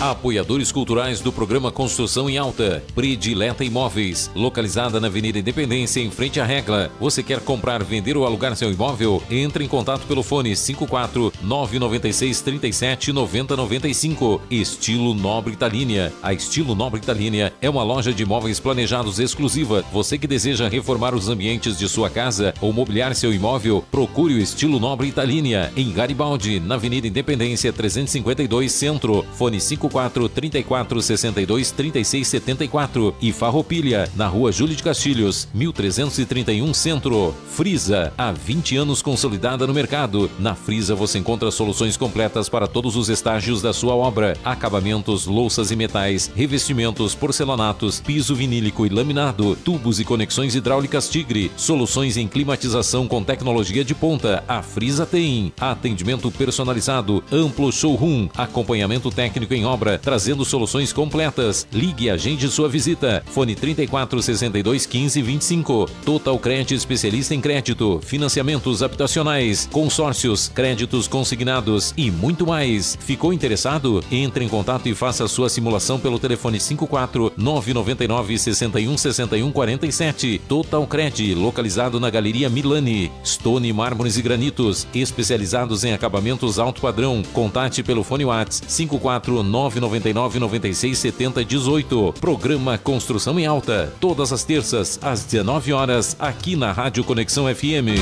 Apoiadores culturais do programa Construção em Alta. Predileta Imóveis, localizada na Avenida Independência, em frente à Regla. Você quer comprar, vender ou alugar seu imóvel? Entre em contato pelo fone 54 996 37 90 95. Estilo Nobre Italínia. A Estilo Nobre Italínia é uma loja de imóveis planejados exclusiva. Você que deseja reformar os ambientes de sua casa ou mobiliar seu imóvel, procure o Estilo Nobre Italínia em Garibaldi, na Avenida Independência 352 Centro. Fone 54 34 62 36 74 e Farroupilha, na Rua Júlio de Castilhos, 1331 Centro. Frisa, há 20 anos consolidada no mercado. Na Frisa você encontra soluções completas para todos os estágios da sua obra: acabamentos, louças e metais, revestimentos, porcelanatos, piso vinílico e laminado, tubos e conexões hidráulicas Tigre, soluções em climatização com tecnologia de ponta. A Frisa tem atendimento personalizado, amplo showroom, acompanhamento técnico em obra, trazendo soluções completas. Ligue e agende sua visita. Fone 34 62 15 25. Total Cred, especialista em crédito, financiamentos habitacionais, consórcios, créditos consignados e muito mais. Ficou interessado? Entre em contato e faça sua simulação pelo telefone 54 999 61 61 47. Total Cred, localizado na Galeria Milani. Stone Mármores e Granitos, especializados em acabamentos alto padrão. Contate pelo fone WhatsApp 54 999 96 70 18. Programa Construção em Alta, todas as terças às 19 horas, aqui na Rádio Conexão FM.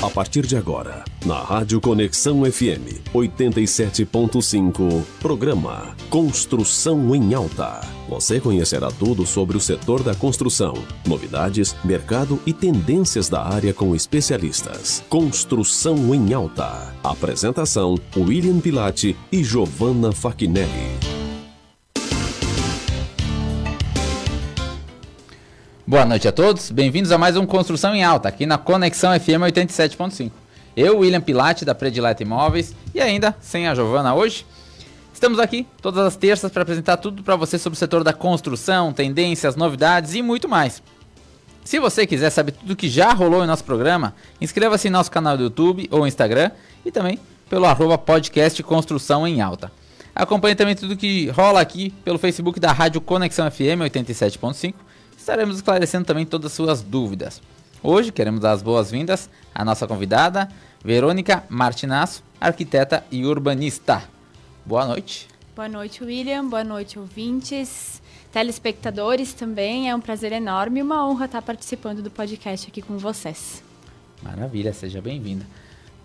A partir de agora, na Rádio Conexão FM 87.5, programa Construção em Alta. Você conhecerá tudo sobre o setor da construção, novidades, mercado e tendências da área com especialistas. Construção em Alta. Apresentação: William Pilati e Giovanna Fachinelli. Boa noite a todos, bem-vindos a mais um Construção em Alta, aqui na Conexão FM 87.5. Eu, William Pilati, da Predileta Imóveis, e ainda sem a Giovanna hoje. Estamos aqui todas as terças para apresentar tudo para você sobre o setor da construção, tendências, novidades e muito mais. Se você quiser saber tudo que já rolou em nosso programa, inscreva-se em nosso canal do YouTube ou Instagram e também pelo @podcast Construção em Alta. Acompanhe também tudo que rola aqui pelo Facebook da Rádio Conexão FM 87.5. Estaremos esclarecendo também todas as suas dúvidas. Hoje queremos dar as boas-vindas à nossa convidada, Verônica Martinasso, arquiteta e urbanista. Boa noite. Boa noite, William. Boa noite, ouvintes, telespectadores também. É um prazer enorme e uma honra estar participando do podcast aqui com vocês. Maravilha, seja bem-vinda.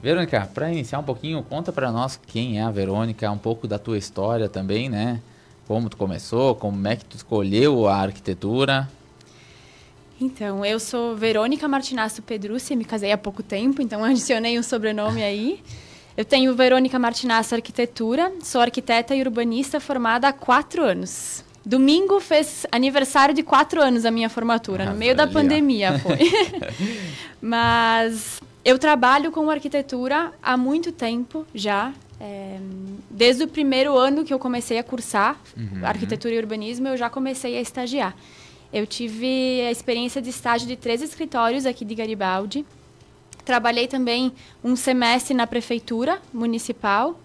Verônica, para iniciar um pouquinho, conta para nós quem é a Verônica, um pouco da tua história também, né? Como tu começou, como é que tu escolheu a arquitetura? Então, eu sou Verônica Martinasso Pedrucci, me casei há pouco tempo, então adicionei um sobrenome aí. Eu tenho Verônica Martinasso Arquitetura, sou arquiteta e urbanista formada há 4 anos. Domingo fez aniversário de 4 anos a minha formatura, no meio da pandemia foi. Mas eu trabalho com arquitetura há muito tempo já. Desde o primeiro ano que eu comecei a cursar arquitetura e urbanismo, eu já comecei a estagiar. Eu tive a experiência de estágio de 3 escritórios aqui de Garibaldi. Trabalhei também um semestre na prefeitura municipal,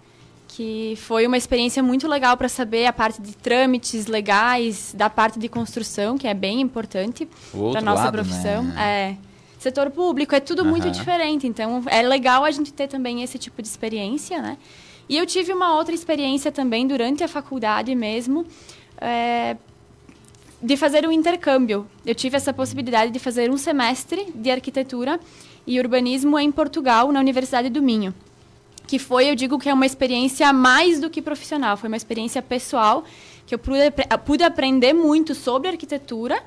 que foi uma experiência muito legal para saber a parte de trâmites legais, da parte de construção, que é bem importante para a nossa profissão. Né? Setor público é tudo muito diferente, então é legal a gente ter também esse tipo de experiência, né? E eu tive uma outra experiência também durante a faculdade mesmo, de fazer um intercâmbio. Eu tive essa possibilidade de fazer um semestre de arquitetura e urbanismo em Portugal, na Universidade do Minho. Que foi, eu digo que é uma experiência mais do que profissional, foi uma experiência pessoal, que eu pude aprender muito sobre arquitetura,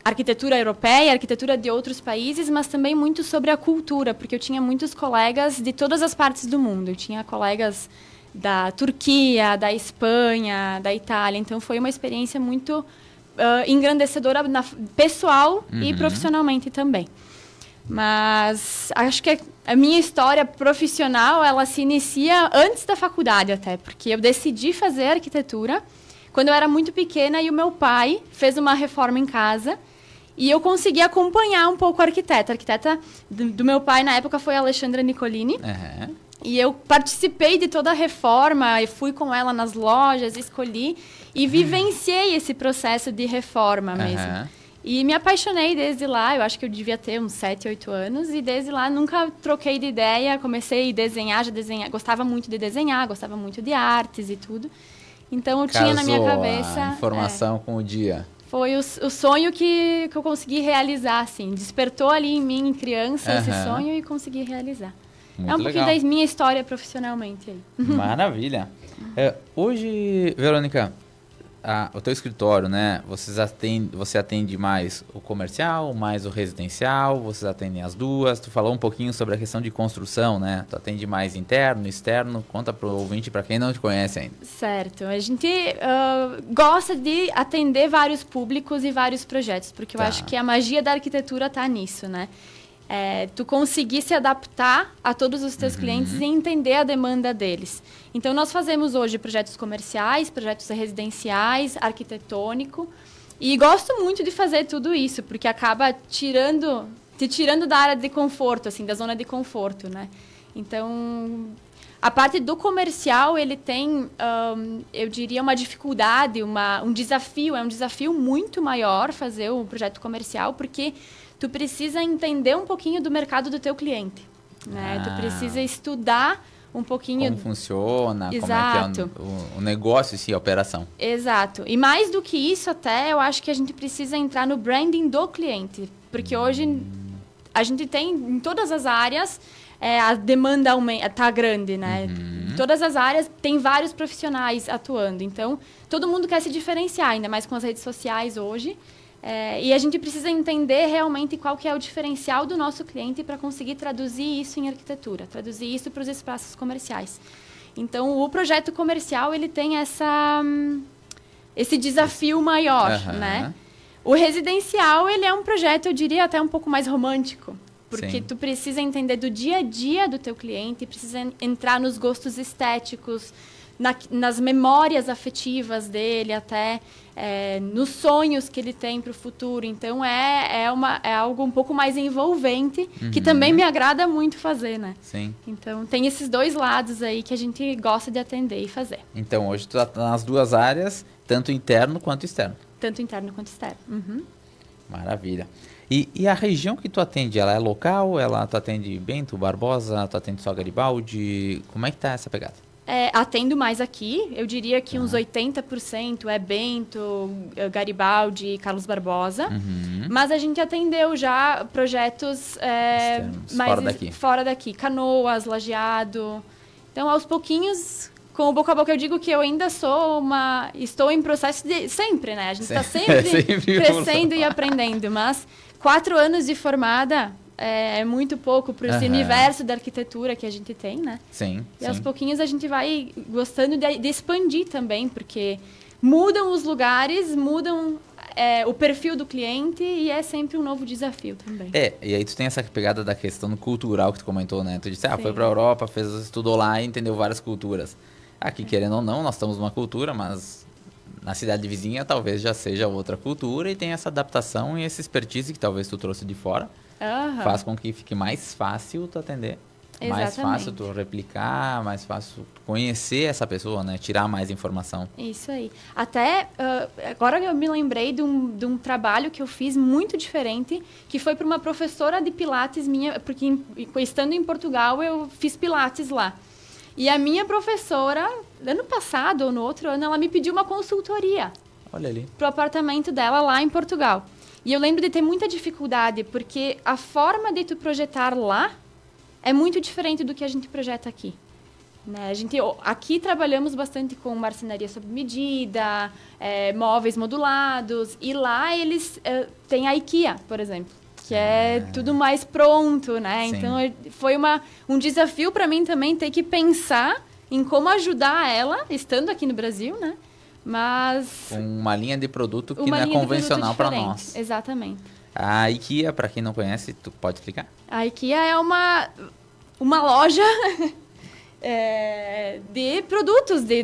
arquitetura europeia, arquitetura de outros países, mas também muito sobre a cultura, porque eu tinha muitos colegas de todas as partes do mundo. Eu tinha colegas da Turquia, da Espanha, da Itália, então foi uma experiência muito engrandecedora pessoal e profissionalmente também. Mas acho que a minha história profissional, ela se inicia antes da faculdade até, porque eu decidi fazer arquitetura quando eu era muito pequena e o meu pai fez uma reforma em casa e eu consegui acompanhar um pouco a arquiteta. A arquiteta do meu pai na época foi a Alexandra Nicolini. E eu participei de toda a reforma, e fui com ela nas lojas, escolhi e vivenciei esse processo de reforma mesmo. E me apaixonei desde lá, eu acho que eu devia ter uns 7, 8 anos, e desde lá nunca troquei de ideia, comecei a desenhar, gostava muito de desenhar, gostava muito de artes e tudo. Então eu tinha na minha cabeça... a informação com o dia. Foi o sonho que eu consegui realizar, assim. Despertou ali em mim, criança, esse sonho, e consegui realizar. Muito pouquinho legal. da minha história profissionalmente aí. Maravilha. Hoje, Verônica, o teu escritório, né? Você atende mais o comercial, mais o residencial, vocês atendem as duas. Tu falou um pouquinho sobre a questão de construção, né? Tu atende mais interno, externo. Conta pro ouvinte, para quem não te conhece ainda. Certo. A gente gosta de atender vários públicos e vários projetos, porque eu acho que a magia da arquitetura está nisso, né? Tu conseguir se adaptar a todos os teus clientes e entender a demanda deles. Então, nós fazemos hoje projetos comerciais, projetos residenciais, arquitetônico. E gosto muito de fazer tudo isso, porque acaba te tirando da área de conforto, assim, da zona de conforto, né? Então, a parte do comercial, ele tem, eu diria, uma dificuldade, um desafio. É um desafio muito maior fazer o projeto comercial, porque tu precisa entender um pouquinho do mercado do teu cliente, né? Tu precisa estudar um pouquinho... Como funciona, Exato. Como é que é o negócio em si, a operação. Exato. E mais do que isso até, eu acho que a gente precisa entrar no branding do cliente. Porque hoje a gente tem, em todas as áreas, a demanda está grande, né? Em todas as áreas tem vários profissionais atuando. Então, todo mundo quer se diferenciar, ainda mais com as redes sociais hoje. E a gente precisa entender realmente qual que é o diferencial do nosso cliente para conseguir traduzir isso em arquitetura, traduzir isso para os espaços comerciais. Então, o projeto comercial ele tem esse desafio maior, né? O residencial ele é um projeto, eu diria, até um pouco mais romântico, porque tu precisa entender do dia a dia do teu cliente, precisa entrar nos gostos estéticos, nas memórias afetivas dele, até nos sonhos que ele tem para o futuro. Então, é algo um pouco mais envolvente, que também me agrada muito fazer, né? Sim. Então, tem esses dois lados aí que a gente gosta de atender e fazer. Então, hoje tu tá nas duas áreas, tanto interno quanto externo. Tanto interno quanto externo. Maravilha. E a região que tu atende, ela é local? Tu atende Bento, Barbosa, tu atende só Garibaldi? Como é que tá essa pegada? Atendo mais aqui, eu diria que uns 80% é Bento, Garibaldi, Carlos Barbosa, mas a gente atendeu já projetos mais fora daqui, Canoas, Lajeado. Então, aos pouquinhos, com o boca a boca, eu digo que eu ainda estou em processo de sempre, né? A gente está sempre crescendo e aprendendo, mas 4 anos de formada... É muito pouco para esse universo da arquitetura que a gente tem, né? Sim. E aos pouquinhos a gente vai gostando de expandir também, porque mudam os lugares, mudam o perfil do cliente e é sempre um novo desafio também. E aí tu tem essa pegada da questão cultural que tu comentou, né? Tu disse, foi para a Europa, estudou lá e entendeu várias culturas. Aqui, querendo ou não, nós estamos numa cultura, mas na cidade vizinha talvez já seja outra cultura e tem essa adaptação e essa expertise que talvez tu trouxe de fora. Faz com que fique mais fácil tu atender, mais fácil tu replicar, mais fácil tu conhecer essa pessoa, né? Tirar mais informação. Isso aí. Até agora eu me lembrei de um trabalho que eu fiz muito diferente, que foi para uma professora de Pilates minha, porque estando em Portugal eu fiz Pilates lá. E a minha professora, ano passado ou no outro ano, ela me pediu uma consultoria. Olha ali. Pro apartamento dela lá em Portugal. E eu lembro de ter muita dificuldade, porque a forma de tu projetar lá é muito diferente do que a gente projeta aqui. Né? Aqui trabalhamos bastante com marcenaria sob medida, móveis modulados, e lá eles têm a IKEA, por exemplo, que é tudo mais pronto, né? Sim. Então foi um desafio para mim também ter que pensar em como ajudar ela, estando aqui no Brasil, né? Mas... uma linha de produto que não é convencional para nós. Exatamente. A IKEA, para quem não conhece, tu pode explicar? A IKEA é uma loja de produtos de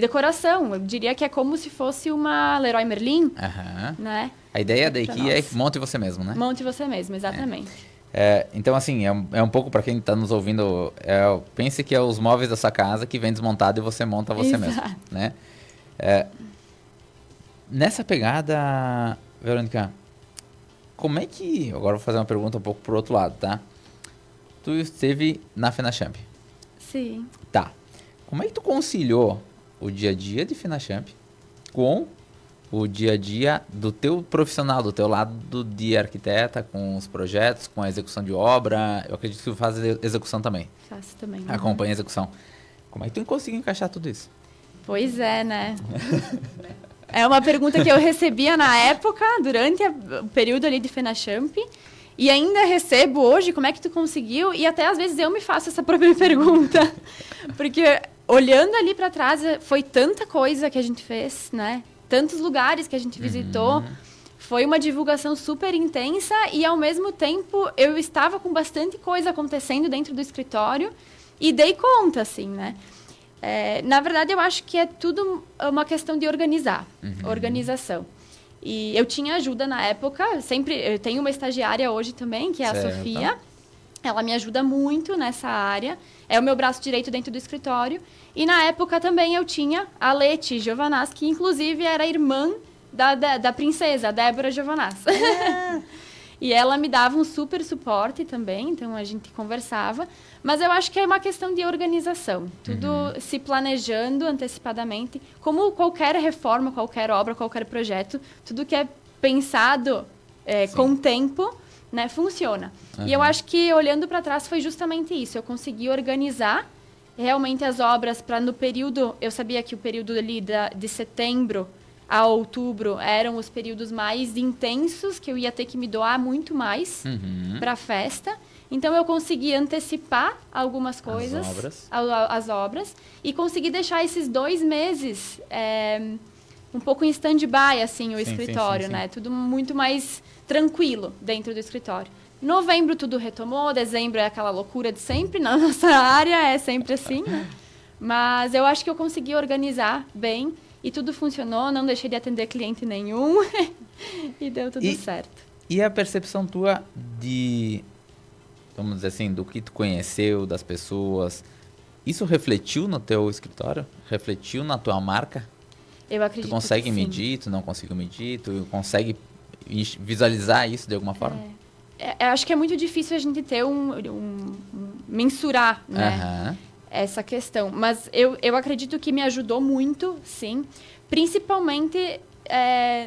decoração. Eu diria que é como se fosse uma Leroy Merlin, né? A ideia da IKEA é que monte você mesmo, né? Monte você mesmo, exatamente. Então, assim, é um pouco para quem está nos ouvindo, pense que é os móveis da sua casa que vem desmontado e você monta você mesmo, né? Nessa pegada, Verônica, como é que... Agora eu vou fazer uma pergunta um pouco pro outro lado, tá? Tu esteve na FenaChamp. Sim. Tá. Como é que tu conciliou o dia a dia de FenaChamp com o dia a dia do teu profissional, do teu lado de arquiteta, com os projetos, com a execução de obra? Eu acredito que tu faz execução também. Faço também. Acompanha a execução. Como é que tu conseguiu encaixar tudo isso? Pois é, né? É uma pergunta que eu recebia na época, durante o período ali de FenaChamp, e ainda recebo hoje, como é que tu conseguiu? E até às vezes eu me faço essa própria pergunta, porque olhando ali para trás, foi tanta coisa que a gente fez, né? Tantos lugares que a gente visitou, foi uma divulgação super intensa e ao mesmo tempo eu estava com bastante coisa acontecendo dentro do escritório e dei conta, assim, né? Na verdade, eu acho que é tudo uma questão de organização. E eu tinha ajuda na época, eu tenho uma estagiária hoje também, que é a Sofia. Ela me ajuda muito nessa área, é o meu braço direito dentro do escritório. E na época também eu tinha a Leti Giovanaz, que inclusive era irmã da princesa, Débora Giovanaz. E ela me dava um super suporte também, então a gente conversava. Mas eu acho que é uma questão de organização. Tudo se planejando antecipadamente. Como qualquer reforma, qualquer obra, qualquer projeto, tudo que é pensado com tempo, né, funciona. E eu acho que, olhando para trás, foi justamente isso. Eu consegui organizar realmente as obras para no período... Eu sabia que o período ali de setembro a outubro eram os períodos mais intensos, que eu ia ter que me doar muito mais para a festa. Então, eu consegui antecipar algumas coisas, as obras, e consegui deixar esses 2 meses um pouco em stand-by, assim, o escritório, né? Tudo muito mais tranquilo dentro do escritório. Novembro, tudo retomou, dezembro é aquela loucura de sempre, na nossa área é sempre assim, né? Mas eu acho que eu consegui organizar bem e tudo funcionou, não deixei de atender cliente nenhum e deu tudo certo. E a percepção tua vamos dizer assim, do que tu conheceu, das pessoas, isso refletiu no teu escritório? Refletiu na tua marca? Eu acredito que tu consegue sim. medir, tu não consegue medir, tu consegue visualizar isso de alguma forma? Eu acho que é muito difícil a gente ter mensurar, né? Essa questão. Mas eu acredito que me ajudou muito, sim. Principalmente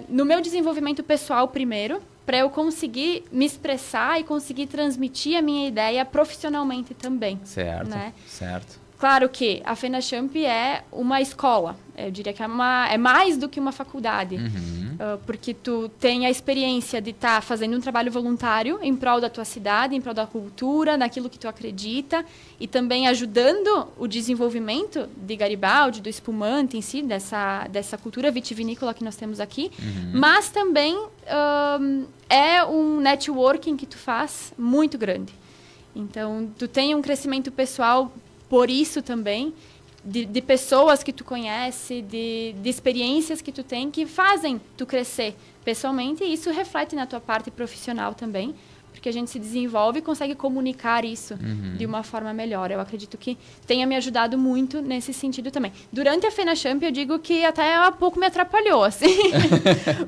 no meu desenvolvimento pessoal primeiro, para eu conseguir me expressar e conseguir transmitir a minha ideia profissionalmente também. Certo, né? certo. Claro que a FenaChamp é uma escola. Eu diria que é mais do que uma faculdade. Porque tu tem a experiência de estar fazendo um trabalho voluntário em prol da tua cidade, em prol da cultura, naquilo que tu acredita, e também ajudando o desenvolvimento de Garibaldi, do espumante em si, dessa cultura vitivinícola que nós temos aqui. Mas também é um networking que tu faz muito grande. Então, tu tem um crescimento pessoal por isso também, de pessoas que tu conhece, de experiências que tu tem, que fazem tu crescer pessoalmente, e isso reflete na tua parte profissional também, porque a gente se desenvolve e consegue comunicar isso de uma forma melhor. Eu acredito que tenha me ajudado muito nesse sentido também. Durante a FenaChamp, eu digo que até há pouco me atrapalhou, assim,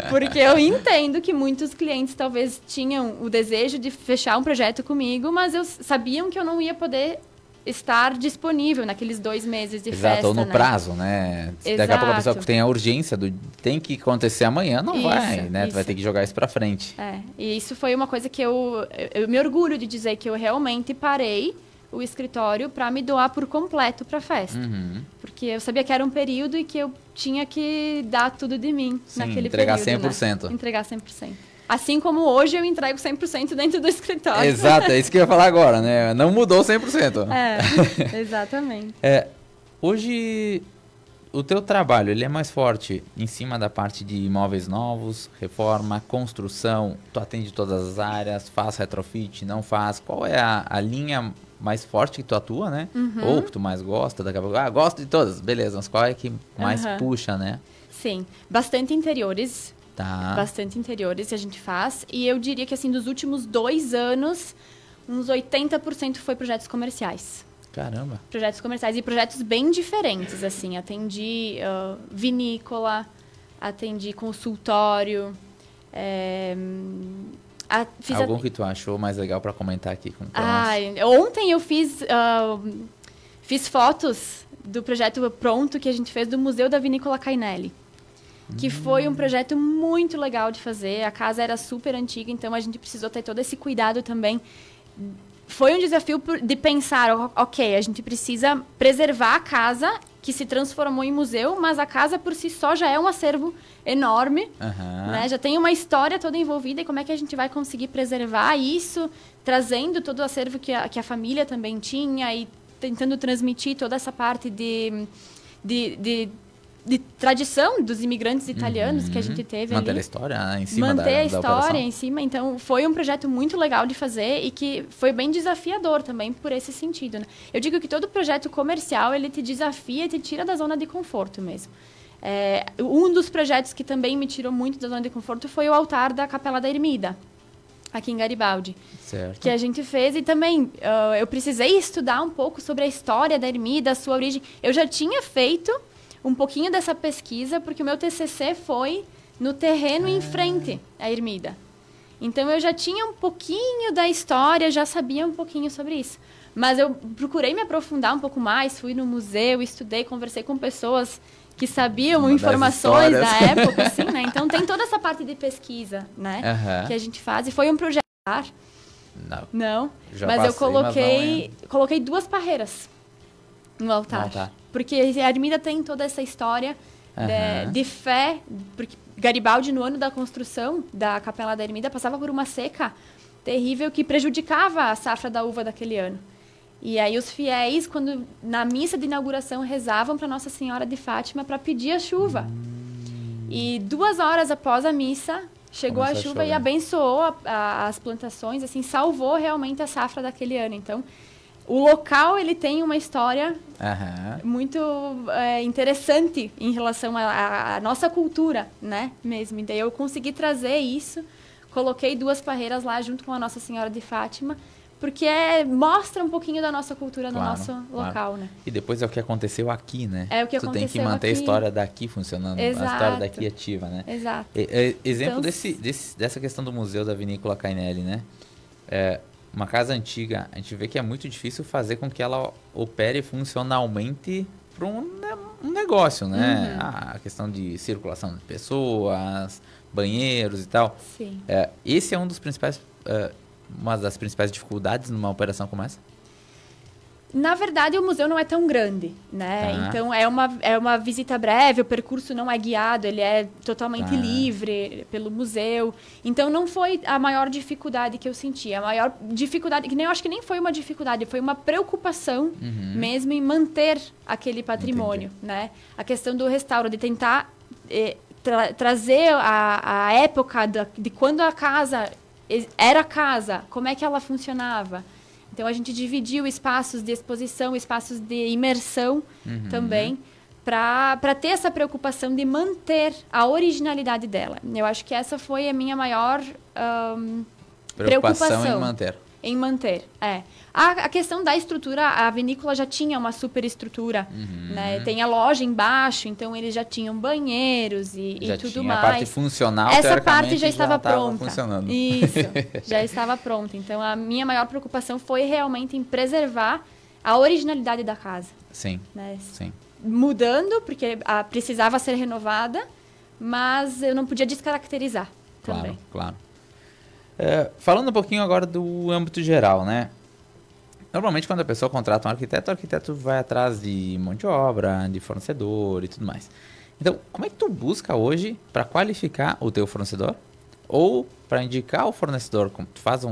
porque eu entendo que muitos clientes talvez tinham o desejo de fechar um projeto comigo, mas sabiam que eu não ia poder estar disponível naqueles 2 meses de festa. Exato, ou no prazo, né? Daqui a pouco a pessoa tem a urgência tem que acontecer amanhã, não vai, né? Tu vai ter que jogar isso pra frente. E isso foi uma coisa que eu me orgulho de dizer que eu realmente parei o escritório para me doar por completo pra festa. Porque eu sabia que era um período e que eu tinha que dar tudo de mim naquele entregar período. 100%. Né? Entregar 100%. Assim como hoje eu entrego 100% dentro do escritório. Exato, é isso que eu ia falar agora, né? Não mudou 100%. Exatamente. Hoje, o teu trabalho, ele é mais forte em cima da parte de imóveis novos, reforma, construção, tu atende todas as áreas, faz retrofit, não faz? Qual é a linha mais forte que tu atua, né? Ou que tu mais gosta, daqui a pouco, gosto de todas, beleza, mas qual é que mais puxa, né? Sim, bastante interiores. Tá. Bastante interiores que a gente faz. E eu diria que, assim, dos últimos 2 anos, uns 80% foi projetos comerciais. Caramba. Projetos comerciais e projetos bem diferentes, assim. Atendi vinícola, atendi consultório. Algum que tu achou mais legal para comentar aqui com nós? Ontem eu fiz fotos do projeto pronto que a gente fez do Museu da Vinícola Cainelli. Que foi um projeto muito legal de fazer. A casa era super antiga, então a gente precisou ter todo esse cuidado também. Foi um desafio de pensar, ok, a gente precisa preservar a casa que se transformou em museu, mas a casa por si só já é um acervo enorme, né? Já tem uma história toda envolvida, e como é que a gente vai conseguir preservar isso, trazendo todo o acervo que a família também tinha e tentando transmitir toda essa parte de tradição dos imigrantes italianos que a gente teve Manter ali. a história em cima Manter a história operação. em cima. Então, foi um projeto muito legal de fazer e que foi bem desafiador também por esse sentido, né? Eu digo que todo projeto comercial, ele te desafia e te tira da zona de conforto mesmo. Um dos projetos que também me tirou muito da zona de conforto foi o altar da Capela da Ermida, aqui em Garibaldi. Certo. Que a gente fez, e também eu precisei estudar um pouco sobre a história da Ermida, a sua origem. Eu já tinha feito um pouquinho dessa pesquisa, porque o meu TCC foi no terreno em frente à Ermida. Então, eu já tinha um pouquinho da história, já sabia um pouquinho sobre isso. Mas eu procurei me aprofundar um pouco mais, fui no museu, estudei, conversei com pessoas que sabiam informações da época, assim, né? Então, tem toda essa parte de pesquisa, né? Que a gente faz. E foi um projeto... Não. Mas eu coloquei 2 parreiras no altar. Porque a Ermida tem toda essa história de fé, porque Garibaldi, no ano da construção da Capela da Ermida, passava por uma seca terrível que prejudicava a safra da uva daquele ano. E aí os fiéis, quando na missa de inauguração, rezavam para Nossa Senhora de Fátima para pedir a chuva. E 2 horas após a missa, chegou a chuva e abençoou as plantações, assim, salvou realmente a safra daquele ano. Então, o local, ele tem uma história muito interessante em relação à nossa cultura, né, mesmo. E daí eu consegui trazer isso, coloquei 2 parreiras lá junto com a Nossa Senhora de Fátima, porque mostra um pouquinho da nossa cultura no nosso local, né. E depois é o que aconteceu aqui, né? É o que tu aconteceu tem que manter aqui. A história daqui funcionando, Exato. A história daqui ativa, né? Exato. Exemplo Então, dessa questão do Museu da Vinícola Cainelli, né? Uma casa antiga, a gente vê que é muito difícil fazer com que ela opere funcionalmente para um negócio, né? A questão de circulação de pessoas, banheiros e tal. Sim. Esse é um dos principais, uma das principais dificuldades numa operação como essa? Na verdade, o museu não é tão grande, né? Então, é uma visita breve, o percurso não é guiado, ele é totalmente livre pelo museu. Então, não foi a maior dificuldade que eu senti. A maior dificuldade, eu acho que nem foi uma dificuldade, foi uma preocupação mesmo em manter aquele patrimônio, né? A questão do restauro, de tentar trazer a época de quando a casa era casa, como é que ela funcionava. Então, a gente dividiu espaços de exposição, espaços de imersão também, para ter essa preocupação de manter a originalidade dela. Eu acho que essa foi a minha maior preocupação. Em manter, A questão da estrutura, a vinícola já tinha uma super estrutura, né? Tem a loja embaixo, então eles já tinham banheiros e tudo mais. A parte funcional, essa parte já estava pronta. Funcionando. Isso, já estava pronta. Então, a minha maior preocupação foi realmente em preservar a originalidade da casa. Sim, né? sim. Mudando, porque precisava ser renovada, mas eu não podia descaracterizar também. Claro. Falando um pouquinho agora do âmbito geral, né? Normalmente, quando a pessoa contrata um arquiteto, o arquiteto vai atrás de mão de obra, de fornecedor e tudo mais. Então, como é que tu busca hoje para qualificar o teu fornecedor? Ou para indicar o fornecedor? Tu faz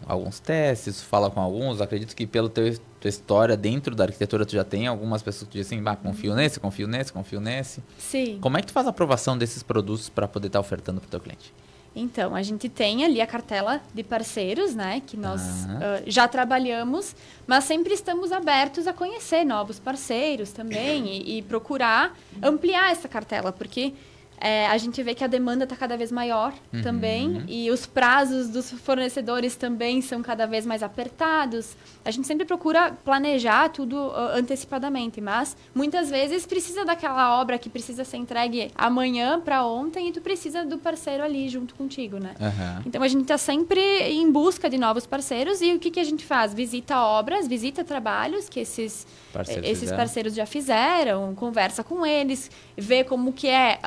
alguns testes, fala com alguns. Acredito que pela tua história dentro da arquitetura, tu já tem algumas pessoas que dizem assim, confio nesse. Sim. Como é que tu faz a aprovação desses produtos para poder estar ofertando para o teu cliente? Então, a gente tem ali a cartela de parceiros, né? Que nós já trabalhamos, mas sempre estamos abertos a conhecer novos parceiros também e procurar ampliar essa cartela, porque A gente vê que a demanda está cada vez maior também, e os prazos dos fornecedores também são cada vez mais apertados. A gente sempre procura planejar tudo antecipadamente, mas muitas vezes precisa daquela obra que precisa ser entregue amanhã para ontem e tu precisa do parceiro ali junto contigo, né? Então a gente está sempre em busca de novos parceiros, e o que a gente faz? Visita obras, visita trabalhos que esses parceiros já fizeram, conversa com eles, vê como que é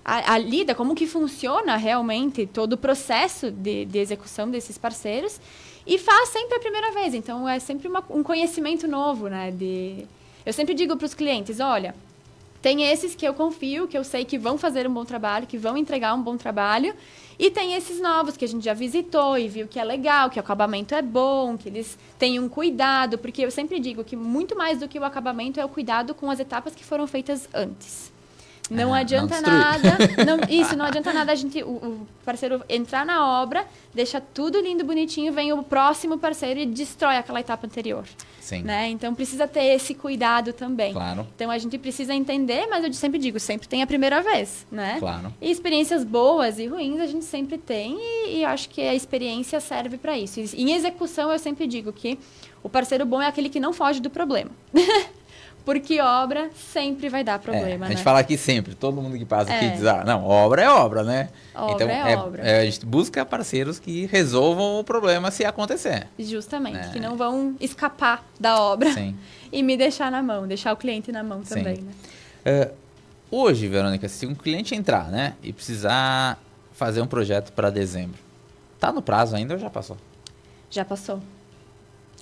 a lida, como que funciona realmente todo o processo de execução desses parceiros, e faz sempre a primeira vez. Então, é sempre um conhecimento novo, né? Eu sempre digo para os clientes, olha, tem esses que eu confio, que eu sei que vão fazer um bom trabalho, que vão entregar um bom trabalho, e tem esses novos que a gente já visitou e viu que é legal, que o acabamento é bom, que eles têm um cuidado, porque eu sempre digo que muito mais do que o acabamento é o cuidado com as etapas que foram feitas antes. Não adianta nada. Não adianta nada o parceiro entrar na obra, deixa tudo lindo, bonitinho, vem o próximo parceiro e destrói aquela etapa anterior. Sim. Né? Então precisa ter esse cuidado também. Claro. Então a gente precisa entender, mas eu sempre digo, sempre tem a primeira vez, né? Claro. E experiências boas e ruins a gente sempre tem, e eu acho que a experiência serve para isso. E em execução eu sempre digo que o parceiro bom é aquele que não foge do problema. Porque obra sempre vai dar problema, A gente né? fala aqui sempre, todo mundo que passa aqui diz, não, obra é obra, né? Obra então, obra. A gente busca parceiros que resolvam o problema se acontecer. Justamente, que não vão escapar da obra. Sim. E me deixar na mão, deixar o cliente na mão também, né? Hoje, Verônica, se um cliente entrar, né, e precisar fazer um projeto para dezembro, tá no prazo ainda ou já passou? Já passou.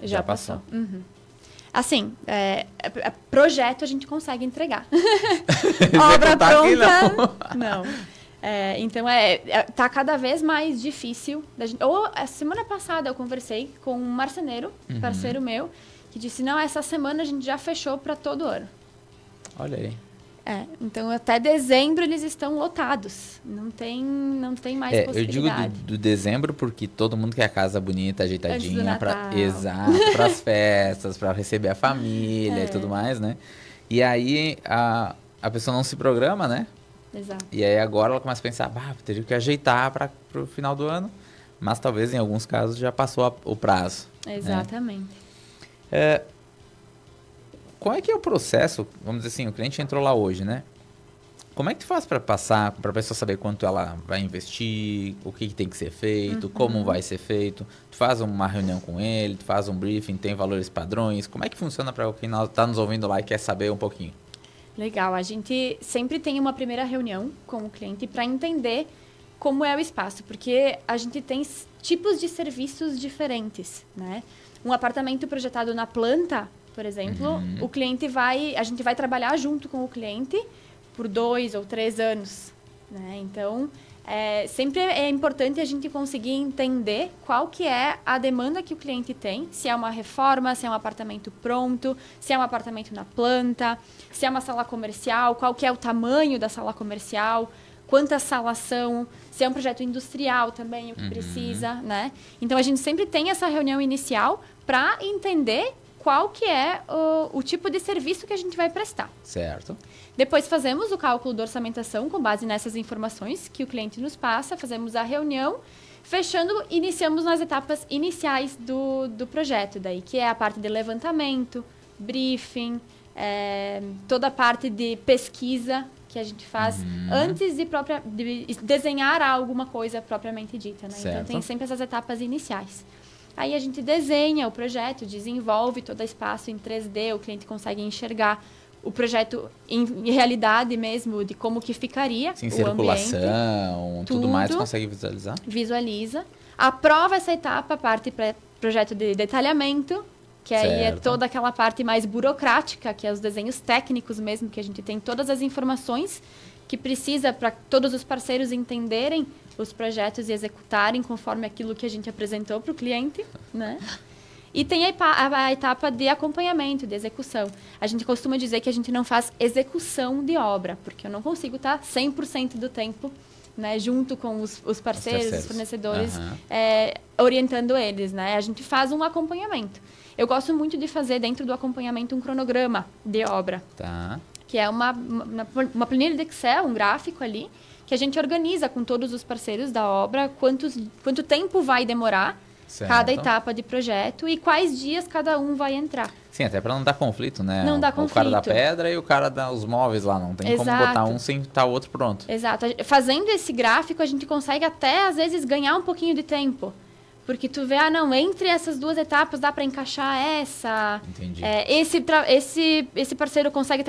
Já passou. Uhum. Assim, projeto a gente consegue entregar. Obra pronta, não. Então, tá cada vez mais difícil. A semana passada eu conversei com um marceneiro, parceiro meu, que disse, não, essa semana a gente já fechou para todo ano. Olha aí. Então até dezembro eles estão lotados. Não tem mais possibilidade. Eu digo do dezembro porque todo mundo quer a casa bonita, ajeitadinha, para as festas, para receber a família e tudo mais, né? E aí a pessoa não se programa, né? Exato. E aí agora ela começa a pensar, teria que ajeitar para o final do ano, mas talvez em alguns casos já passou o prazo. Exatamente. Né? Qual é que é o processo? Vamos dizer assim, o cliente entrou lá hoje, né? Como é que tu faz para passar, para a pessoa saber quanto ela vai investir, o que tem que ser feito, como vai ser feito? Tu faz uma reunião com ele, tu faz um briefing, tem valores padrões? Como é que funciona para quem está nos ouvindo lá e quer saber um pouquinho? Legal, a gente sempre tem uma primeira reunião com o cliente para entender como é o espaço, porque a gente tem tipos de serviços diferentes, né? Um apartamento projetado na planta, por exemplo, a gente vai trabalhar junto com o cliente por 2 ou 3 anos, né? Então, sempre é importante a gente conseguir entender qual que é a demanda que o cliente tem, se é uma reforma, se é um apartamento pronto, se é um apartamento na planta, se é uma sala comercial, qual que é o tamanho da sala comercial, quantas salas são, se é um projeto industrial também, o que precisa, né? Então, a gente sempre tem essa reunião inicial para entender qual que é o tipo de serviço que a gente vai prestar. Certo. Depois fazemos o cálculo da orçamentação com base nessas informações que o cliente nos passa, fazemos a reunião, iniciamos nas etapas iniciais do projeto, daí, que é a parte de levantamento, briefing, toda a parte de pesquisa que a gente faz antes de desenhar alguma coisa propriamente dita, né? Então tem sempre essas etapas iniciais. Aí a gente desenha o projeto, desenvolve todo o espaço em 3D, o cliente consegue enxergar o projeto em realidade mesmo, de como que ficaria sim, o circulação, ambiente. Tudo mais, consegue visualizar? Visualiza. Aprova essa etapa, parte para projeto de detalhamento, que aí é toda aquela parte mais burocrática, que é os desenhos técnicos mesmo, que a gente tem todas as informações que precisa para todos os parceiros entenderem os projetos e executarem conforme aquilo que a gente apresentou para o cliente, né? E tem a etapa de acompanhamento, de execução. A gente costuma dizer que a gente não faz execução de obra, porque eu não consigo estar 100% do tempo, né, junto com os parceiros, os fornecedores, orientando eles, né? A gente faz um acompanhamento. Eu gosto muito de fazer dentro do acompanhamento um cronograma de obra. Tá. que é uma planilha de Excel, um gráfico ali, que a gente organiza com todos os parceiros da obra quanto tempo vai demorar cada etapa de projeto e quais dias cada um vai entrar. Sim, até para não dar conflito, né? Não dá conflito. O cara da pedra e o cara dos móveis lá. Não tem como botar um sem estar o outro pronto. Exato. Fazendo esse gráfico, a gente consegue até, às vezes, ganhar um pouquinho de tempo. Porque tu vê, entre essas duas etapas dá para encaixar essa. Entendi. Esse parceiro consegue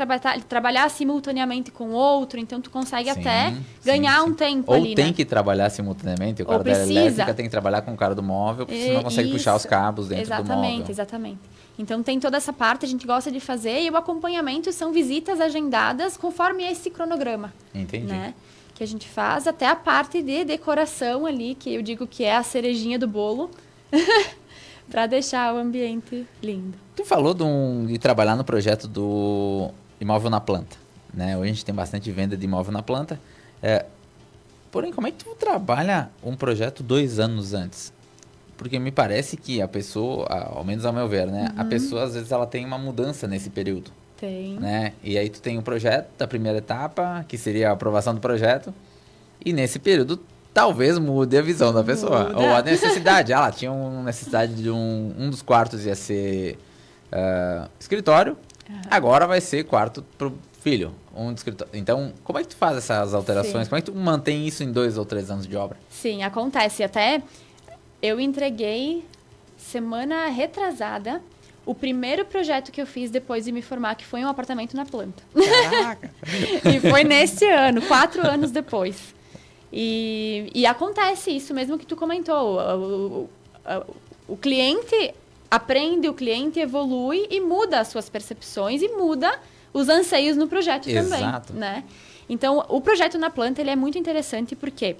trabalhar simultaneamente com o outro, então tu consegue até ganhar um tempo ou ali, tem que trabalhar simultaneamente, o cara da elétrica tem que trabalhar com o cara do móvel, porque senão não consegue puxar os cabos dentro do móvel. Exatamente. Então tem toda essa parte, a gente gosta de fazer, e o acompanhamento são visitas agendadas conforme esse cronograma. Entendi. Né? Que a gente faz, até a parte de decoração ali, que eu digo que é a cerejinha do bolo, para deixar o ambiente lindo. Tu falou de trabalhar no projeto do imóvel na planta, né? Hoje a gente tem bastante venda de imóvel na planta. Porém, como é que tu trabalha um projeto 2 anos antes? Porque me parece que a pessoa, ao menos ao meu ver, né? A pessoa, às vezes, ela tem uma mudança nesse período. Tem. Né? E aí tu tem um projeto da primeira etapa, que seria a aprovação do projeto, e nesse período talvez mude a visão da pessoa. Ou a necessidade. Ela tinha uma necessidade de um dos quartos ia ser escritório, agora vai ser quarto pro filho. Então, como é que tu faz essas alterações? Sim. Como é que tu mantém isso em 2 ou 3 anos de obra? Sim, acontece. Até eu entreguei semana retrasada o primeiro projeto que eu fiz depois de me formar, que foi um apartamento na planta. Caraca! E foi nesse ano, 4 anos depois. E acontece isso mesmo que tu comentou. O cliente aprende, o cliente evolui e muda as suas percepções e muda os anseios no projeto também. Exato. Né? Então, o projeto na planta ele é muito interessante porque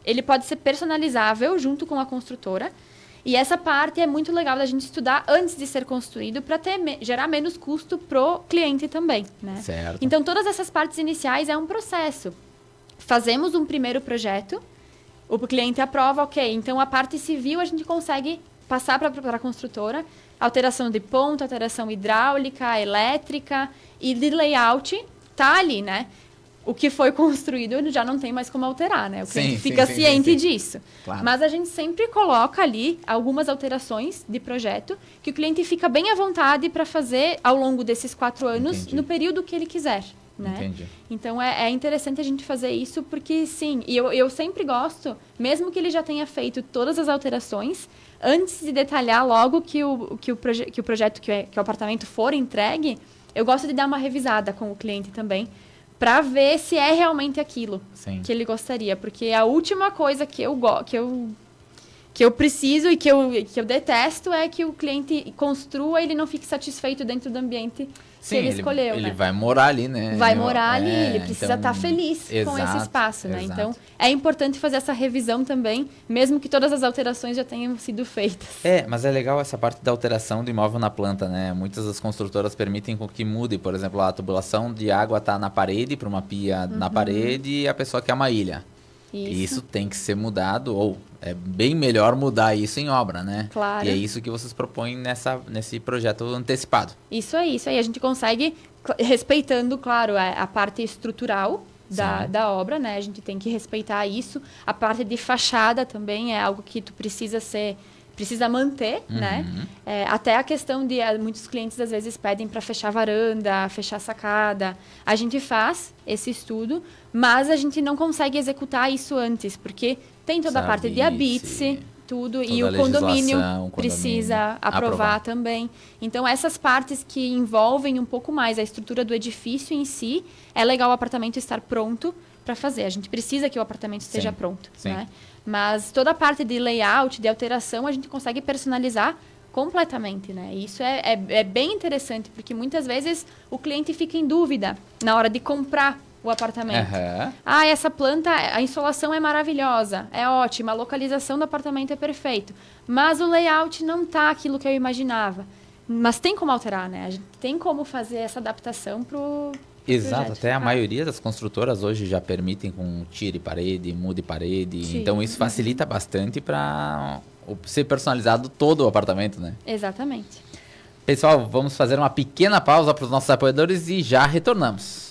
ele pode ser personalizável junto com a construtora. E essa parte é muito legal da gente estudar antes de ser construído para gerar menos custo pro cliente também, né? Certo. Então, todas essas partes iniciais é um processo. Fazemos um primeiro projeto, o cliente aprova, ok. Então, a parte civil a gente consegue passar para a construtora, alteração de ponto, alteração hidráulica, elétrica e de layout, tá ali, né? O que foi construído já não tem mais como alterar, né? O cliente fica ciente disso. Claro. Mas a gente sempre coloca ali algumas alterações de projeto que o cliente fica bem à vontade para fazer ao longo desses 4 anos, no período que ele quiser. Né? Entendi. Então, é interessante a gente fazer isso porque, sim, e eu sempre gosto, mesmo que ele já tenha feito todas as alterações, antes de detalhar logo que o projeto, que o apartamento for entregue, eu gosto de dar uma revisada com o cliente também, para ver se é realmente aquilo que ele gostaria. Porque a última coisa que eu preciso e que eu detesto é que o cliente construa e ele não fique satisfeito dentro do ambiente que ele escolheu. Ele vai morar ali, né? Vai morar ali, ele precisa estar feliz com esse espaço, né? Então, é importante fazer essa revisão também, mesmo que todas as alterações já tenham sido feitas. Mas é legal essa parte da alteração do imóvel na planta, né? Muitas das construtoras permitem com que mude, por exemplo, a tubulação de água tá na parede, para uma pia na parede, e a pessoa quer uma ilha. Isso tem que ser mudado, ou é bem melhor mudar isso em obra, né? Claro. E é isso que vocês propõem nesse projeto antecipado. Isso aí. A gente consegue, respeitando, claro, a parte estrutural da obra, né? A gente tem que respeitar isso. A parte de fachada também é algo que tu precisa manter, né? Até a questão de muitos clientes às vezes pedem para fechar varanda, fechar sacada. A gente faz esse estudo, mas a gente não consegue executar isso antes, porque tem toda a parte de habite, tudo, e o condomínio precisa aprovar também. Então, essas partes que envolvem um pouco mais a estrutura do edifício em si, é legal o apartamento estar pronto para fazer. A gente precisa que o apartamento esteja pronto, né? Mas toda a parte de layout, de alteração, a gente consegue personalizar completamente, né? E isso é bem interessante, porque muitas vezes o cliente fica em dúvida na hora de comprar o apartamento. Essa planta, a insolação é maravilhosa, é ótima, a localização do apartamento é perfeito, mas o layout não tá aquilo que eu imaginava. Mas tem como alterar, né? A gente tem como fazer essa adaptação pro Exato, até a maioria das construtoras hoje já permitem com tire parede, mude parede. Sim. Então isso facilita bastante para ser personalizado todo o apartamento, né? Exatamente. Pessoal, vamos fazer uma pequena pausa para os nossos apoiadores e já retornamos.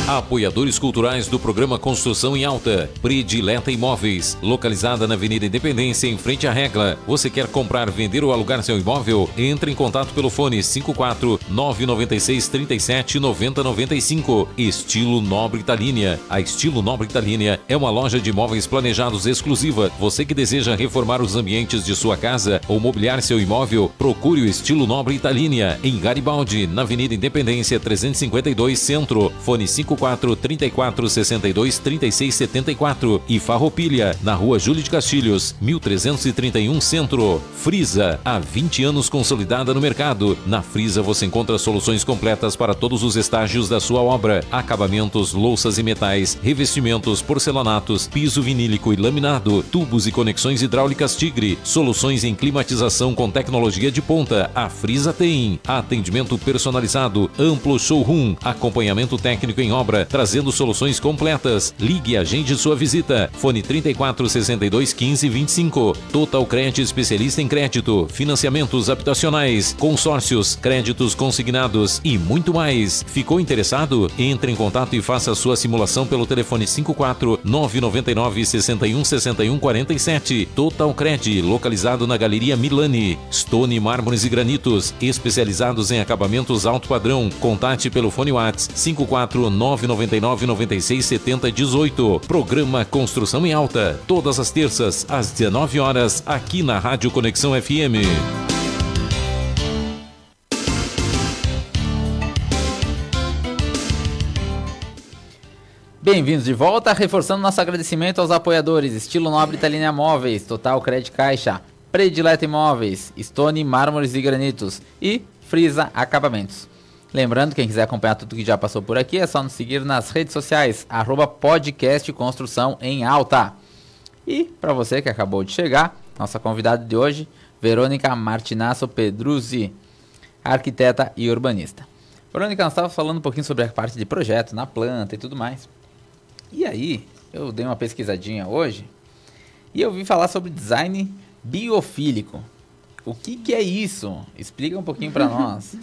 Apoiadores culturais do programa Construção em Alta. Predileta Imóveis, localizada na Avenida Independência, em frente à Regla. Você quer comprar, vender ou alugar seu imóvel? Entre em contato pelo fone 54 996 37 90 95. Estilo Nobre Italínia. A Estilo Nobre Italínia é uma loja de imóveis planejados exclusiva. Você que deseja reformar os ambientes de sua casa ou mobiliar seu imóvel, procure o Estilo Nobre Italínia, em Garibaldi, na Avenida Independência 352 Centro. Fone 54 34 62 36 74 e Farroupilha, na Rua Júlio de Castilhos, 1331 Centro. Frisa, há 20 anos consolidada no mercado. Na Frisa você encontra soluções completas para todos os estágios da sua obra: acabamentos, louças e metais, revestimentos, porcelanatos, piso vinílico e laminado, tubos e conexões hidráulicas Tigre, soluções em climatização com tecnologia de ponta. A Frisa tem atendimento personalizado, amplo showroom, acompanhamento técnico em obra, trazendo soluções completas. Ligue e agende sua visita. Fone 34 62 15 25. Total Cred, especialista em crédito, financiamentos habitacionais, consórcios, créditos consignados e muito mais. Ficou interessado? Entre em contato e faça a sua simulação pelo telefone 54 999 61 61 47. Total Cred, localizado na Galeria Milani. Stone Mármores e Granitos, especializados em acabamentos alto padrão. Contate pelo fone WhatsApp 54 999 96 70 18. Programa Construção em Alta, todas as terças às 19 horas, aqui na Rádio Conexão FM. Bem-vindos de volta, reforçando nosso agradecimento aos apoiadores: Estilo Nobre Italínia Móveis, Total Cred Caixa, Predileta Imóveis, Stone Mármores e Granitos e Frisa Acabamentos. Lembrando, quem quiser acompanhar tudo que já passou por aqui, é só nos seguir nas redes sociais, @podcast Construção em Alta. E para você que acabou de chegar, nossa convidada de hoje, Verônica Martinasso Pedruzzi, arquiteta e urbanista. Verônica, nós estávamos falando um pouquinho sobre a parte de projeto na planta e tudo mais. E aí, eu dei uma pesquisadinha hoje e eu vi falar sobre design biofílico. O que é isso? Explica um pouquinho para nós.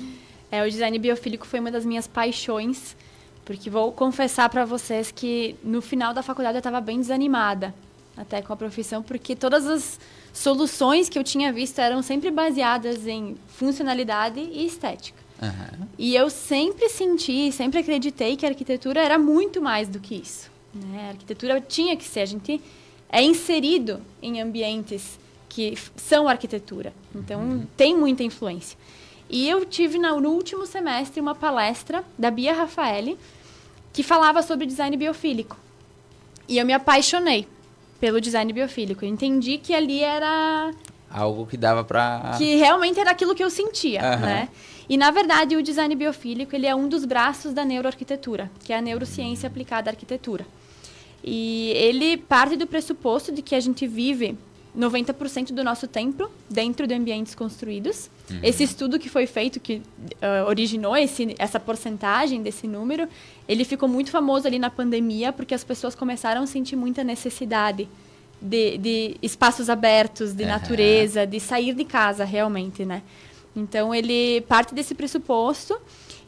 O design biofílico foi uma das minhas paixões, porque vou confessar para vocês que no final da faculdade eu estava bem desanimada, até com a profissão, porque todas as soluções que eu tinha visto eram sempre baseadas em funcionalidade e estética. Uhum. E eu sempre senti, sempre acreditei que a arquitetura era muito mais do que isso, né? A arquitetura tinha que ser, a gente é inserido em ambientes que são arquitetura, então tem muita influência. E eu tive no último semestre uma palestra da Bia Raffaelli que falava sobre design biofílico. E eu me apaixonei pelo design biofílico. Eu entendi que ali era algo que dava para... que realmente era aquilo que eu sentia, né? E, na verdade, o design biofílico ele é um dos braços da neuroarquitetura, que é a neurociência aplicada à arquitetura. E ele parte do pressuposto de que a gente vive 90% do nosso tempo dentro de ambientes construídos. Esse estudo que foi feito, que originou essa porcentagem desse número, ele ficou muito famoso ali na pandemia, porque as pessoas começaram a sentir muita necessidade de espaços abertos, de natureza, de sair de casa realmente, né? Então, ele parte desse pressuposto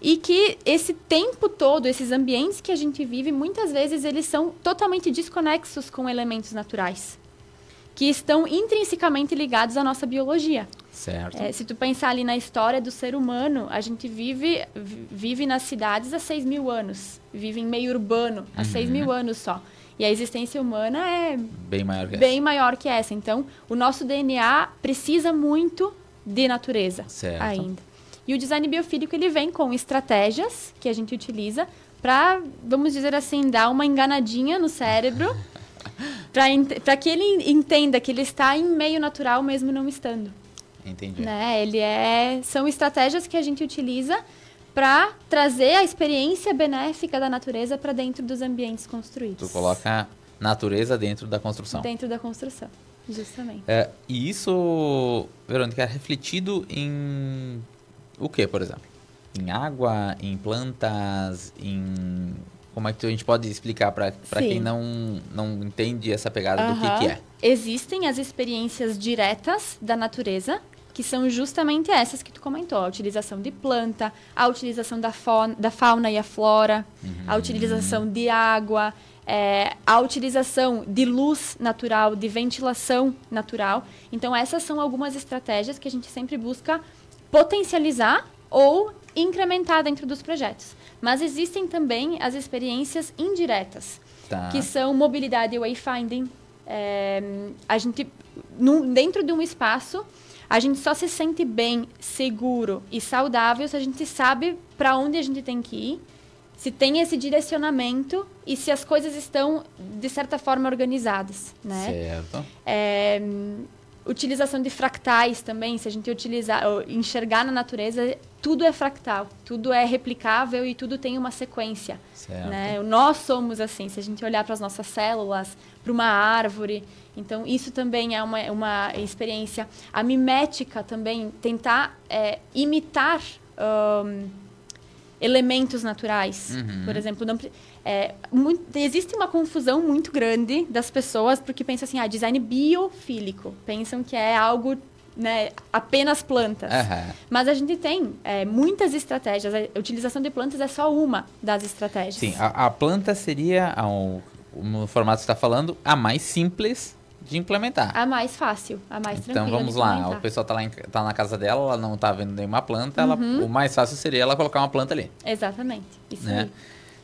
e que esse tempo todo, esses ambientes que a gente vive, muitas vezes eles são totalmente desconexos com elementos naturais, que estão intrinsecamente ligados à nossa biologia. Certo. Se tu pensar ali na história do ser humano, a gente vive nas cidades há 6.000 anos, vive em meio urbano há 6.000 anos só. E a existência humana é bem maior que essa. Então, o nosso DNA precisa muito de natureza ainda. E o design biofílico ele vem com estratégias que a gente utiliza para, vamos dizer assim, dar uma enganadinha no cérebro, para que ele entenda que ele está em meio natural mesmo não estando. Entendi. Né? São estratégias que a gente utiliza para trazer a experiência benéfica da natureza para dentro dos ambientes construídos. Tu coloca natureza dentro da construção. Dentro da construção, justamente. E isso, Verônica, é refletido em o que, por exemplo? Em água, em plantas, em... Como é que a gente pode explicar para quem não entende essa pegada do que é? Existem as experiências diretas da natureza, que são justamente essas que tu comentou. A utilização de planta, a utilização da fauna e a flora, a utilização de água, a utilização de luz natural, de ventilação natural. Então, essas são algumas estratégias que a gente sempre busca potencializar ou incrementar dentro dos projetos. Mas existem também as experiências indiretas, que são mobilidade e wayfinding. A gente, dentro de um espaço, a gente só se sente bem, seguro e saudável se a gente sabe para onde a gente tem que ir, se tem esse direcionamento e se as coisas estão, de certa forma, organizadas, né? Certo. Utilização de fractais também, se a gente enxergar na natureza, tudo é fractal, tudo é replicável e tudo tem uma sequência. Certo. Né? Nós somos assim, se a gente olhar para as nossas células, para uma árvore, então isso também é uma experiência. A mimética também, tentar imitar elementos naturais. Por exemplo, existe uma confusão muito grande das pessoas porque pensam assim, design biofílico. Pensam que é algo, né, apenas plantas. Mas a gente tem muitas estratégias. A utilização de plantas é só uma das estratégias. Sim, a planta seria, no formato que você está falando, a mais simples de implementar. A mais fácil, a mais tranquila. Então vamos lá, o pessoal tá na casa dela, ela não tá vendo nenhuma planta, o mais fácil seria ela colocar uma planta ali. Exatamente, isso né?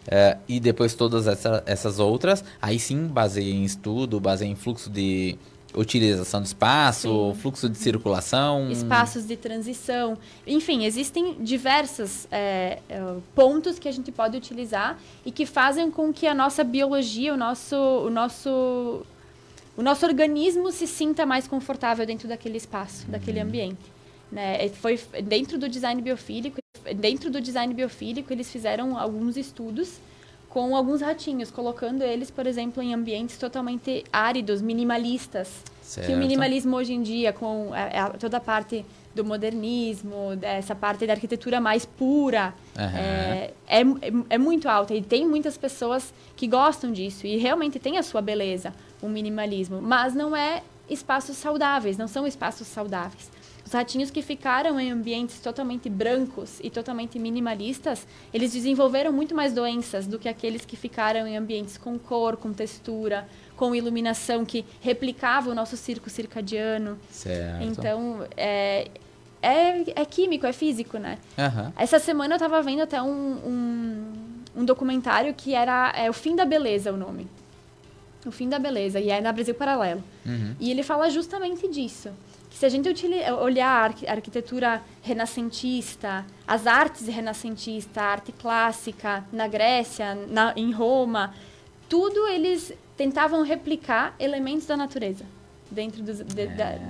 aí. E depois todas essas outras, aí sim baseia em estudo, baseia em fluxo de utilização de espaço, fluxo de circulação. Espaços de transição. Enfim, existem diversos pontos que a gente pode utilizar e que fazem com que a nossa biologia, o nosso organismo se sinta mais confortável dentro daquele espaço, daquele ambiente. Né? Foi dentro do design biofílico, eles fizeram alguns estudos com alguns ratinhos, colocando eles, por exemplo, em ambientes totalmente áridos, minimalistas. Certo. Que o minimalismo hoje em dia, com toda a parte do modernismo, essa parte da arquitetura mais pura, é muito alta. E tem muitas pessoas que gostam disso. E realmente tem a sua beleza, o minimalismo. Mas não é espaços saudáveis, não são espaços saudáveis. Os ratinhos que ficaram em ambientes totalmente brancos e totalmente minimalistas, eles desenvolveram muito mais doenças do que aqueles que ficaram em ambientes com cor, com textura, com iluminação que replicava o nosso ciclo circadiano. Certo. Então, é químico, é físico, né? Essa semana eu estava vendo até um documentário que era O Fim da Beleza, o nome. O Fim da Beleza, e é na Brasil Paralelo. E ele fala justamente disso. Que se a gente olhar a arquitetura renascentista, as artes renascentistas, a arte clássica na Grécia, em Roma, tudo eles tentavam replicar elementos da natureza. Dentro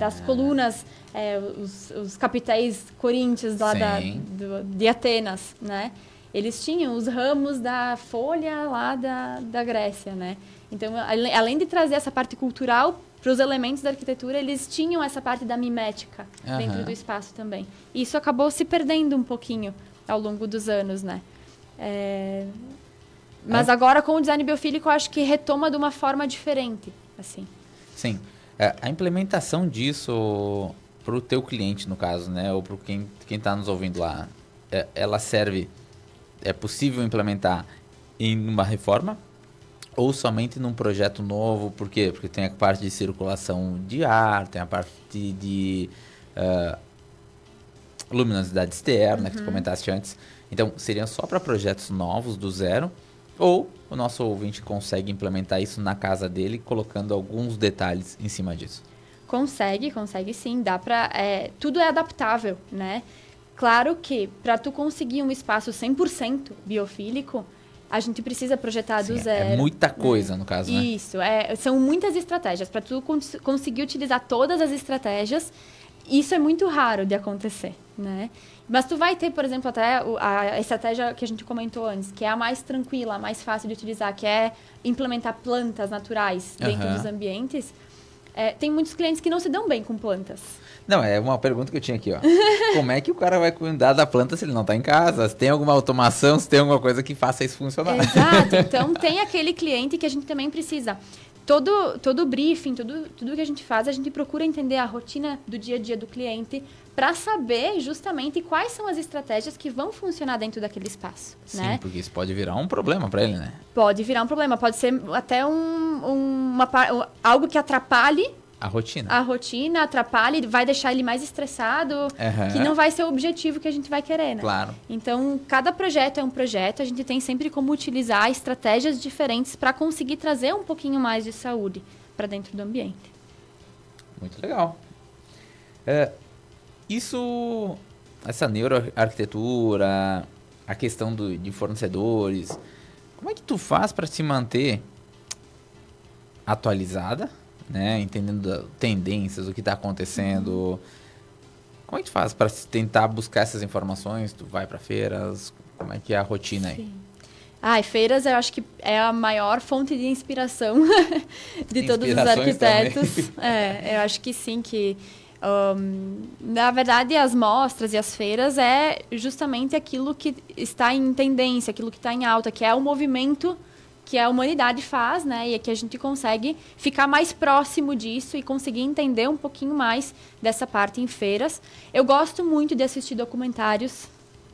das colunas, os capitéis coríntios lá de Atenas, né? Eles tinham os ramos da folha lá da Grécia, né? Então, além de trazer essa parte cultural para os elementos da arquitetura, eles tinham essa parte da mimética dentro do espaço também. E isso acabou se perdendo um pouquinho ao longo dos anos, né? Mas agora, com o design biofílico, eu acho que retoma de uma forma diferente, assim. Sim. A implementação disso para o teu cliente, no caso, né? Ou para quem está nos ouvindo lá, ela serve... É possível implementar em uma reforma ou somente num projeto novo? Por quê? Porque tem a parte de circulação de ar, tem a parte de luminosidade externa, que tu comentaste antes. Então, seriam só para projetos novos, do zero? Ou o nosso ouvinte consegue implementar isso na casa dele, colocando alguns detalhes em cima disso? Consegue sim. Dá pra, tudo é adaptável, né? Claro que, para tu conseguir um espaço 100% biofílico, a gente precisa projetar do zero. É muita coisa, no caso, né? Isso, são muitas estratégias. Para tu conseguir utilizar todas as estratégias, isso é muito raro de acontecer, né? Mas tu vai ter, por exemplo, até a estratégia que a gente comentou antes, que é a mais tranquila, a mais fácil de utilizar, que é implementar plantas naturais dentro dos ambientes. Tem muitos clientes que não se dão bem com plantas. Não, é uma pergunta que eu tinha aqui, ó. Como é que o cara vai cuidar da planta se ele não está em casa? Se tem alguma automação, se tem alguma coisa que faça isso funcionar? Exato. Então, tem aquele cliente que a gente também precisa. Todo briefing, tudo que a gente faz, a gente procura entender a rotina do dia a dia do cliente para saber justamente quais são as estratégias que vão funcionar dentro daquele espaço. Sim, né? Porque isso pode virar um problema para ele, né? Pode virar um problema, pode ser até algo que atrapalhe a rotina, atrapalhe, vai deixar ele mais estressado, que não vai ser o objetivo que a gente vai querer, né? Claro. Então, cada projeto é um projeto, a gente tem sempre como utilizar estratégias diferentes para conseguir trazer um pouquinho mais de saúde para dentro do ambiente. Muito legal. Essa neuroarquitetura, a questão de fornecedores, como é que tu faz para se manter atualizada, né? Entendendo tendências, o que está acontecendo? Como é que tu faz para tentar buscar essas informações? Tu vai para feiras? Como é que é a rotina aí? Sim. Feiras eu acho que é a maior fonte de inspiração de todos os arquitetos. Eu acho que sim, que na verdade as mostras e as feiras é justamente aquilo que está em tendência, aquilo que está em alta, que é o movimento que a humanidade faz, né? E é que a gente consegue ficar mais próximo disso e conseguir entender um pouquinho mais dessa parte em feiras. Eu gosto muito de assistir documentários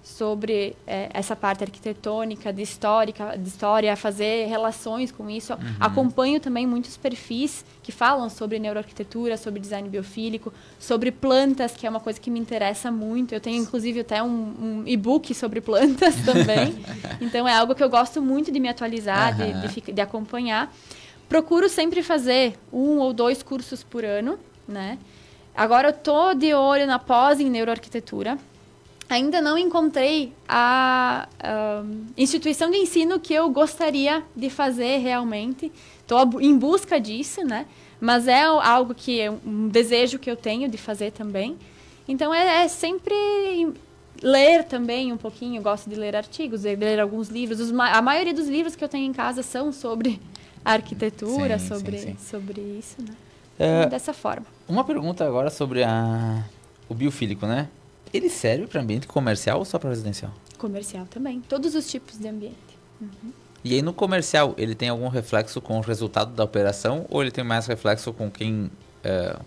sobre essa parte arquitetônica, de história, fazer relações com isso. Acompanho também muitos perfis que falam sobre neuroarquitetura, sobre design biofílico, sobre plantas, que é uma coisa que me interessa muito. Eu tenho, inclusive, até um e-book sobre plantas também. Então, é algo que eu gosto muito de me atualizar, de acompanhar. Procuro sempre fazer 1 ou 2 cursos por ano, né? Agora, eu tô de olho na pós em neuroarquitetura. Ainda não encontrei a instituição de ensino que eu gostaria de fazer realmente. Estou em busca disso, né? Mas é algo que é um desejo que eu tenho de fazer também. Então, é sempre ler também um pouquinho. Eu gosto de ler artigos, de ler alguns livros. A maioria dos livros que eu tenho em casa são sobre arquitetura, sobre isso, né? Dessa forma. Uma pergunta agora sobre o biofílico, né? Ele serve para ambiente comercial ou só para residencial? Comercial também. Todos os tipos de ambiente. E aí no comercial, ele tem algum reflexo com o resultado da operação ou ele tem mais reflexo com com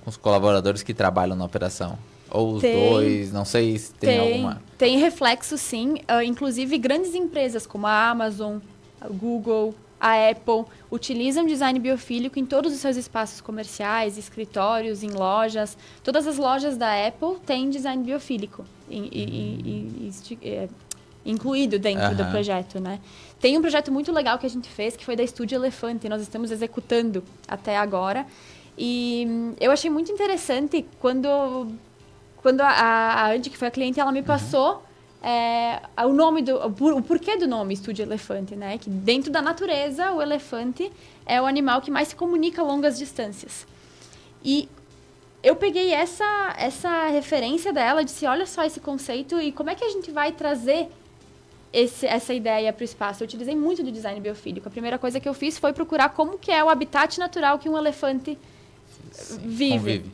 os colaboradores que trabalham na operação? Ou os dois? Não sei se tem alguma... Tem reflexo, sim. Inclusive, grandes empresas como a Amazon, a Google, a Apple, utilizam design biofílico em todos os seus espaços comerciais, escritórios, em lojas. Todas as lojas da Apple têm design biofílico incluído dentro do projeto, né? Tem um projeto muito legal que a gente fez, que foi da Estúdio Elefante. Nós estamos executando até agora. E eu achei muito interessante quando a Andy, que foi a cliente, ela me passou o porquê do nome Estúdio Elefante, né? Que dentro da natureza, o elefante é o animal que mais se comunica a longas distâncias. E eu peguei essa referência dela, disse, olha só esse conceito e como é que a gente vai trazer essa ideia para o espaço. Eu utilizei muito do design biofílico. A primeira coisa que eu fiz foi procurar como que é o habitat natural que um elefante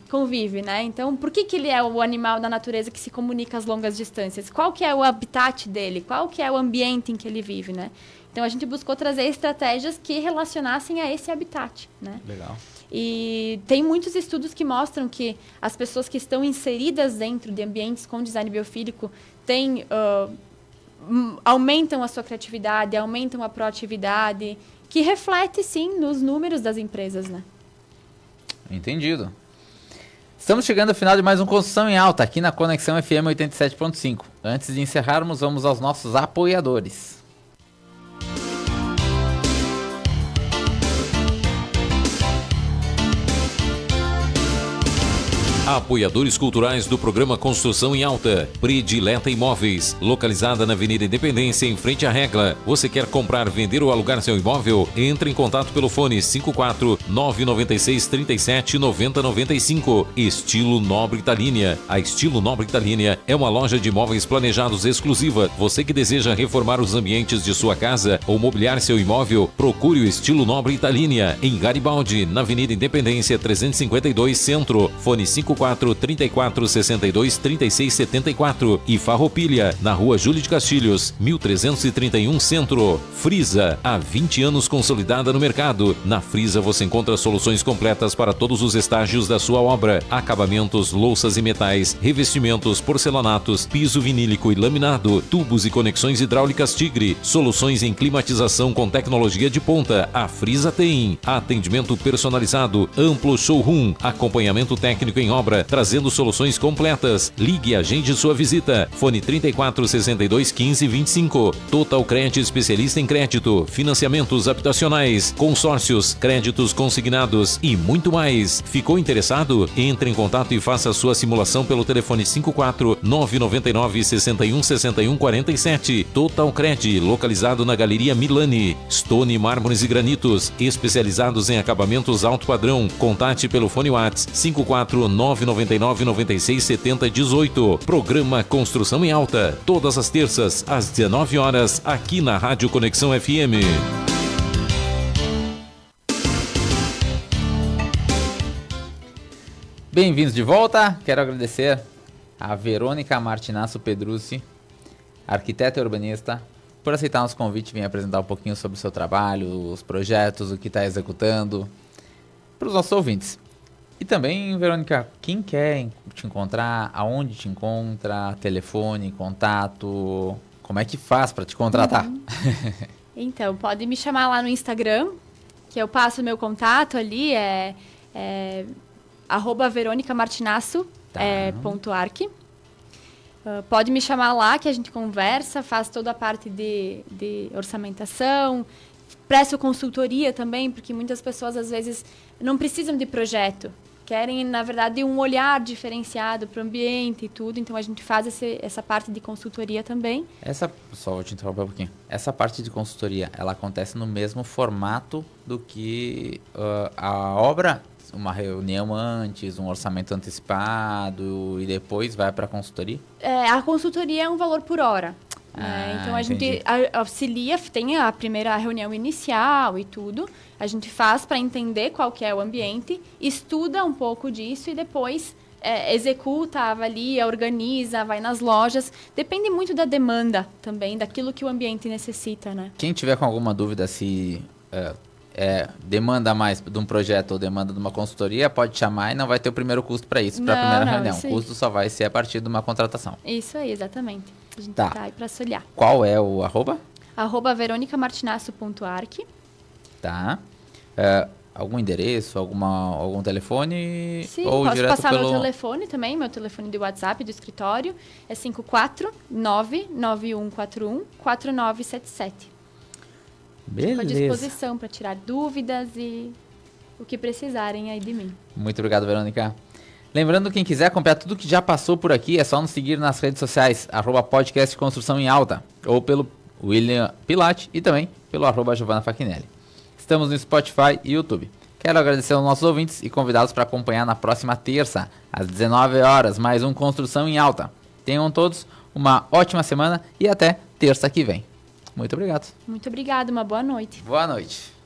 convive, né? Então, por que ele é o animal da natureza que se comunica às longas distâncias? Qual que é o habitat dele? Qual que é o ambiente em que ele vive, né? Então, a gente buscou trazer estratégias que relacionassem a esse habitat, né? Legal. E tem muitos estudos que mostram que as pessoas que estão inseridas dentro de ambientes com design biofílico aumentam a sua criatividade, aumentam a proatividade, que reflete, sim, nos números das empresas, né? Entendido. Estamos chegando ao final de mais um Construção em Alta, aqui na Conexão FM 87.5. Antes de encerrarmos, vamos aos nossos apoiadores. Apoiadores culturais do programa Construção em Alta. Predileta Imóveis, localizada na Avenida Independência, em frente à Regla. Você quer comprar, vender ou alugar seu imóvel? Entre em contato pelo fone 54 996 37 90 95. Estilo Nobre Italínia. A Estilo Nobre Italínia é uma loja de imóveis planejados exclusiva. Você que deseja reformar os ambientes de sua casa ou mobiliar seu imóvel, procure o Estilo Nobre Italínia, em Garibaldi, na Avenida Independência 352 Centro. Fone 54 34 62 36 74 e Farroupilha, na Rua Júlio de Castilhos, 1331 Centro. Frisa, há 20 anos consolidada no mercado. Na Frisa você encontra soluções completas para todos os estágios da sua obra: acabamentos, louças e metais, revestimentos, porcelanatos, piso vinílico e laminado, tubos e conexões hidráulicas Tigre, soluções em climatização com tecnologia de ponta. A Frisa tem atendimento personalizado, amplo showroom, acompanhamento técnico em obra, trazendo soluções completas. Ligue e agende sua visita. Fone 34 62 15 25. Total Cred, especialista em crédito, financiamentos habitacionais, consórcios, créditos consignados e muito mais. Ficou interessado? Entre em contato e faça sua simulação pelo telefone 54 999 61 61 47. Total Cred, localizado na Galeria Milani. Stone Mármores e Granitos, especializados em acabamentos alto padrão. Contate pelo fone WhatsApp 54 999 96 70 18. Programa Construção em Alta, todas as terças às 19 horas, aqui na Rádio Conexão FM. Bem-vindos de volta. Quero agradecer a Verônica Martinasso Pedrucci, arquiteta e urbanista, por aceitar nosso convite e vir apresentar um pouquinho sobre o seu trabalho, os projetos, o que está executando, para os nossos ouvintes. E também, Verônica, quem quer te encontrar, aonde te encontra, telefone, contato, como é que faz para te contratar? Então, pode me chamar lá no Instagram, que eu passo o meu contato ali, @veronicamartinasso.arc. Pode me chamar lá que a gente conversa, faz toda a parte de orçamentação, presto consultoria também, porque muitas pessoas às vezes não precisam de projeto, querem, na verdade, um olhar diferenciado para o ambiente e tudo, então a gente faz essa parte de consultoria também. Só vou te interromper um pouquinho. Essa parte de consultoria, ela acontece no mesmo formato do que a obra? Uma reunião antes, um orçamento antecipado e depois vai para a consultoria? A consultoria é um valor por hora. Então a gente auxilia, tem a primeira reunião inicial e tudo, a gente faz para entender qual que é o ambiente, estuda um pouco disso e depois executa, avalia, organiza, vai nas lojas. Depende muito da demanda também, daquilo que o ambiente necessita, né? Quem tiver com alguma dúvida se demanda mais de um projeto ou demanda de uma consultoria, pode chamar e não vai ter o primeiro custo para isso, para a primeira reunião. O custo só vai ser a partir de uma contratação. Isso aí, exatamente. A gente tá aí para auxiliar. Qual é o arroba? @veronicamartinasso.arc. Tá. Algum endereço, algum telefone? Sim, ou posso direto passar pelo... meu telefone também, meu telefone de WhatsApp do escritório é 54991414977. Beleza. Fico à disposição para tirar dúvidas e o que precisarem aí de mim. Muito obrigado, Verônica. Lembrando, quem quiser acompanhar tudo que já passou por aqui, é só nos seguir nas redes sociais, @podcast Construção em Alta, ou pelo William Pilate e também pelo @Giovana Fachinelli. Estamos no Spotify e YouTube. Quero agradecer aos nossos ouvintes e convidados para acompanhar na próxima terça, às 19 horas, mais um Construção em Alta. Tenham todos uma ótima semana e até terça que vem. Muito obrigado. Muito obrigada, uma boa noite. Boa noite.